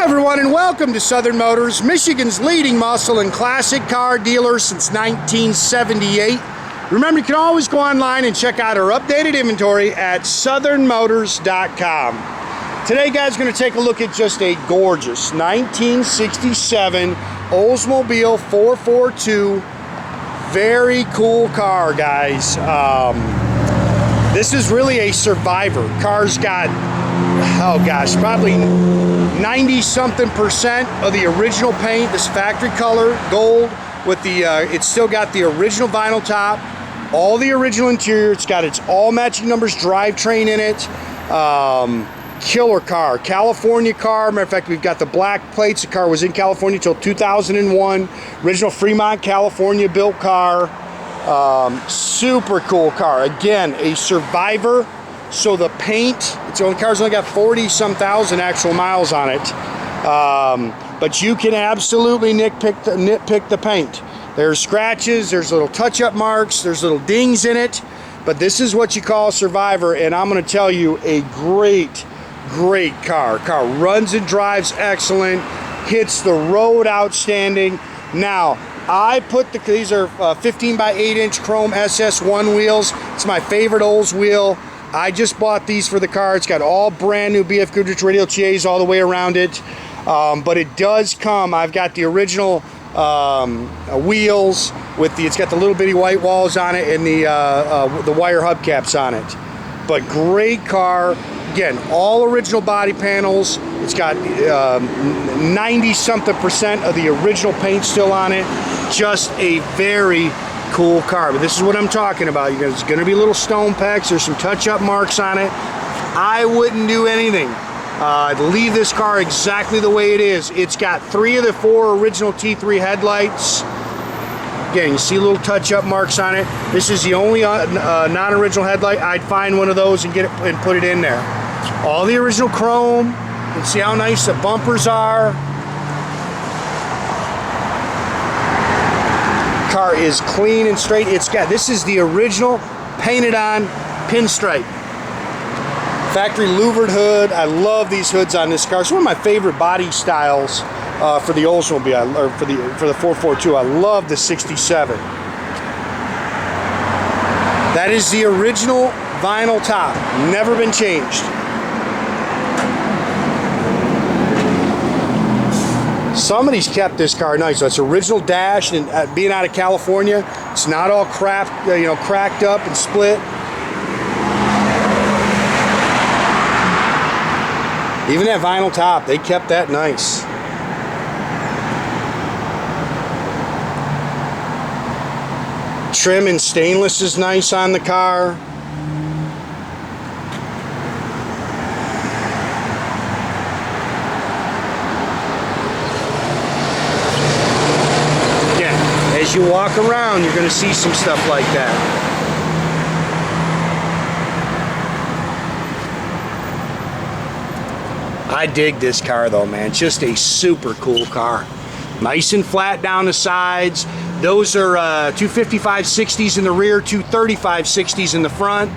Hi everyone, and welcome to Southern Motors, Michigan's leading muscle and classic car dealer since 1978. Remember, you can always go online and check out our updated inventory at southernmotors.com. Today, guys, going to take a look at just a gorgeous 1967 Oldsmobile 442. Very cool car, guys. This is really a survivor. Car's got, oh gosh, probably 90-something% of the original paint. This factory color, gold, with the, it's still got the original vinyl top, all the original interior. It's got its all matching numbers drivetrain in it. Killer car, California car. Matter of fact, we've got the black plates. The car was in California until 2001. Original Fremont, California built car. Super cool car. Again, a survivor. So the paint, it's the only car's only got 40-some thousand actual miles on it. But you can absolutely nitpick the paint. There's scratches, there's little touch-up marks, there's little dings in it. But this is what you call a survivor, and I'm going to tell you, a great car. Car runs and drives excellent, hits the road outstanding. Now, I put these are 15 by 8-inch chrome SS1 wheels. It's my favorite Olds wheel. I just bought these for the car. It's got all brand new BF Goodrich Radial TAs all the way around it. But it does come, I've got the original wheels with it's got the little bitty white walls on it and the wire hubcaps on it. But great car. Again, all original body panels. It's got 90-something% of the original paint still on it. Just a very cool car. But this is what I'm talking about. There's going to be little stone pecks. There's some touch-up marks on it. I wouldn't do anything. I'd leave this car exactly the way it is. It's got 3 of the 4 original T3 headlights. Again, you see little touch-up marks on it. This is the only non-original headlight. I'd find one of those and get it and put it in there. All the original chrome. You can see how nice the bumpers are. Car is clean and straight. This is the original painted on pinstripe. Factory louvered hood. I love these hoods on this car. It's one of my favorite body styles for the Oldsmobile, or for the 442. I love the 67. That is the original vinyl top. Never been changed. Somebody's kept this car nice. So it's original dash, and being out of California, it's not all cracked up and split. Even that vinyl top, they kept that nice. Trim and stainless is nice on the car. As you walk around, you're going to see some stuff like that. I dig this car though, man. Just a super cool car. Nice and flat down the sides. Those are 255/60s in the rear, 235/60s in the front.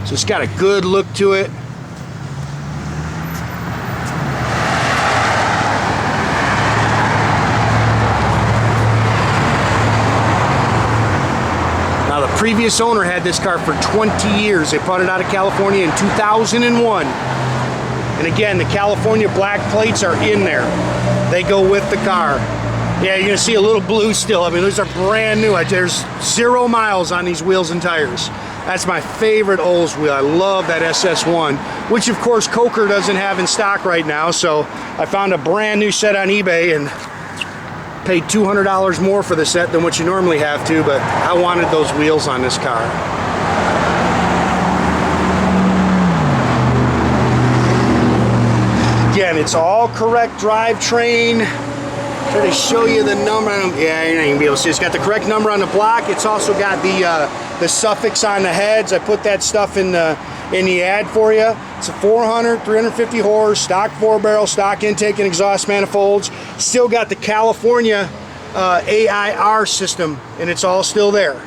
So it's got a good look to it. Previous owner had this car for 20 years. They brought it out of California in 2001. And again, the California black plates are in there. They go with the car. Yeah, you're gonna see a little blue still. I mean, those are brand new. There's 0 miles on these wheels and tires. That's my favorite Olds wheel. I love that SS1, which of course Coker doesn't have in stock right now. So I found a brand new set on eBay and paid $200 more for the set than what you normally have to, but I wanted those wheels on this car. Again, it's all correct drivetrain. Try to show you the number. Yeah, you're not gonna be able to see. It's got the correct number on the block. It's also got the suffix on the heads. I put that stuff in the ad for you. It's a 400, 350 horse, stock 4-barrel, stock intake and exhaust manifolds. Still got the California A.I.R. system, and it's all still there.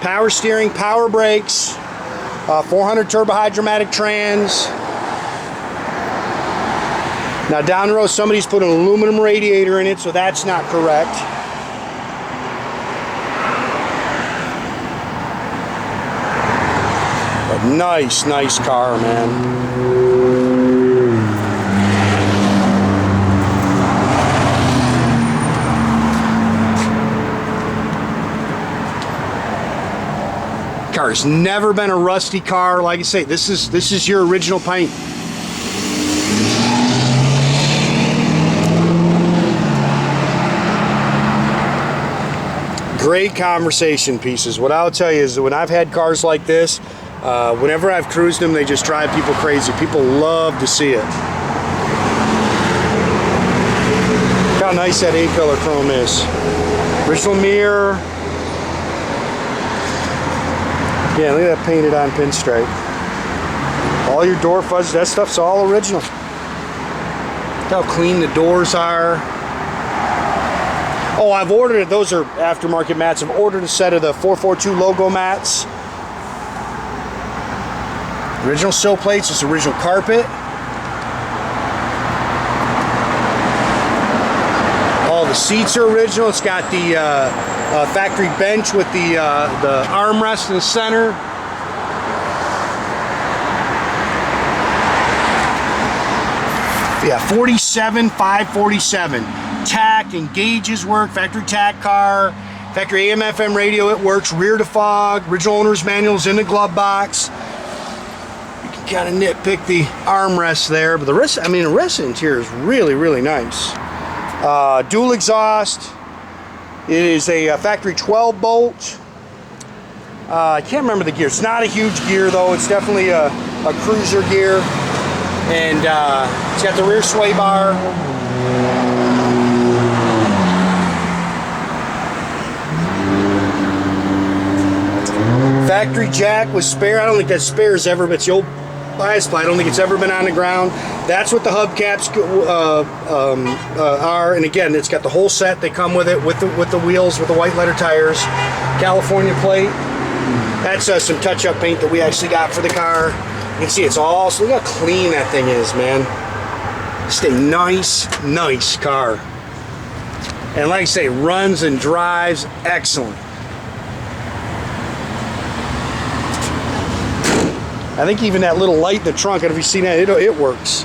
Power steering, power brakes, 400 turbohydramatic trans. Now down the road, somebody's put an aluminum radiator in it, so that's not correct. But nice, nice car, man. Car's never been a rusty car. Like I say, this is your original paint. Great conversation pieces. What I'll tell you is that when I've had cars like this, whenever I've cruised them, they just drive people crazy. People love to see it. Look how nice that 8-color chrome is. Original mirror. Yeah, look at that painted on pinstripe. All your door fuzz, that stuff's all original. Look how clean the doors are. Oh, I've ordered it. Those are aftermarket mats. I've ordered a set of the 442 logo mats. Original sill plates, it's original carpet. All the seats are original. It's got the factory bench with the armrest in the center. Yeah, 47,547. Tach and gauges work. Factory tach car. Factory AM/FM radio, it works. Rear defog. Original owner's manuals in the glove box. You can kind of nitpick the armrest there, but the rest, I mean, the rest of the interior is really, really nice. Dual exhaust. It is a factory 12 bolt. I can't remember the gear. It's not a huge gear though. It's definitely a cruiser gear. And it's got the rear sway bar. Factory jack with spare. I don't think that spare has ever been, it's the old bias ply. I don't think it's ever been on the ground. That's what the hubcaps are. And again, it's got the whole set. They come with it, with the wheels, with the white letter tires. California plate. That's some touch-up paint that we actually got for the car. You can see it's all, so look how clean that thing is, man. Just a nice, nice car. And like I say, runs and drives excellent. I think even that little light in the trunk, I don't know if you've seen that, it works.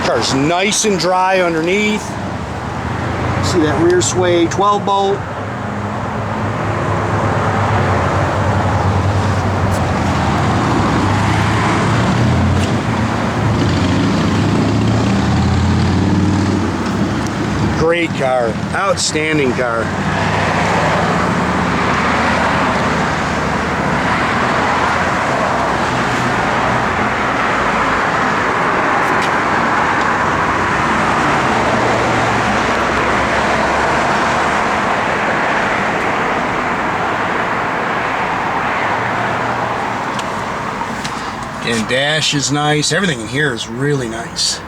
Car's nice and dry underneath. See that rear sway 12 bolt. Great car, outstanding car. And dash is nice. Everything in here is really nice.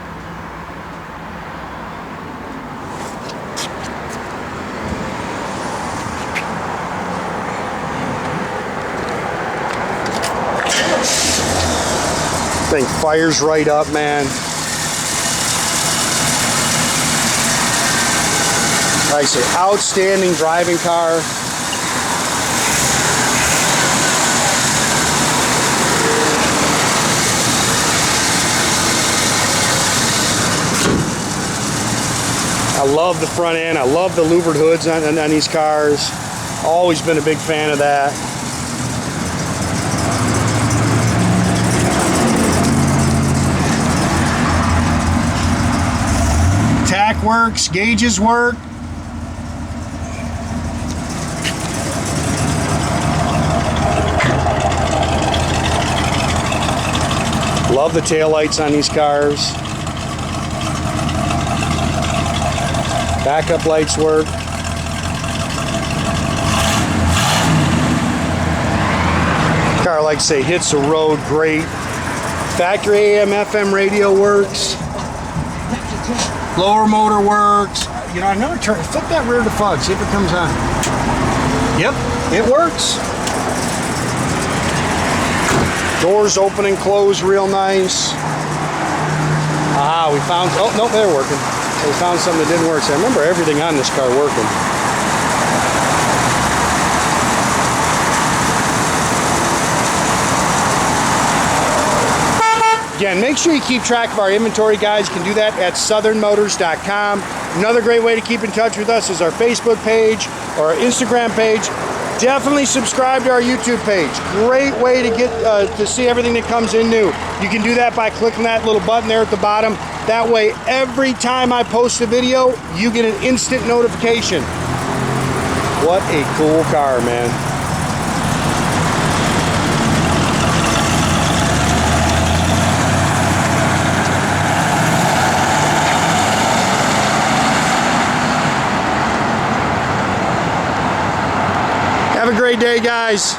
Thing fires right up, man. Like I say, outstanding driving car. I love the front end. I love the louvered hoods on these cars. Always been a big fan of that. Tach works, gauges work. Love the taillights on these cars. Backup lights work. Car, like I say, hits the road great. Factory AM/FM radio works. Blower motor works. You know, I've never turned. Flip that rear defog. See if it comes on. Yep, it works. Doors open and close real nice. Ah, we found, oh, no, they're working. We found something that didn't work. So I remember everything on this car working. Again, make sure you keep track of our inventory, guys. You can do that at southernmotors.com. Another great way to keep in touch with us is our Facebook page or our Instagram page. Definitely subscribe to our YouTube page. Great way to get to see everything that comes in new. You can do that by clicking that little button there at the bottom. That way, every time I post a video, you get an instant notification. What a cool car, man. Have a great day, guys.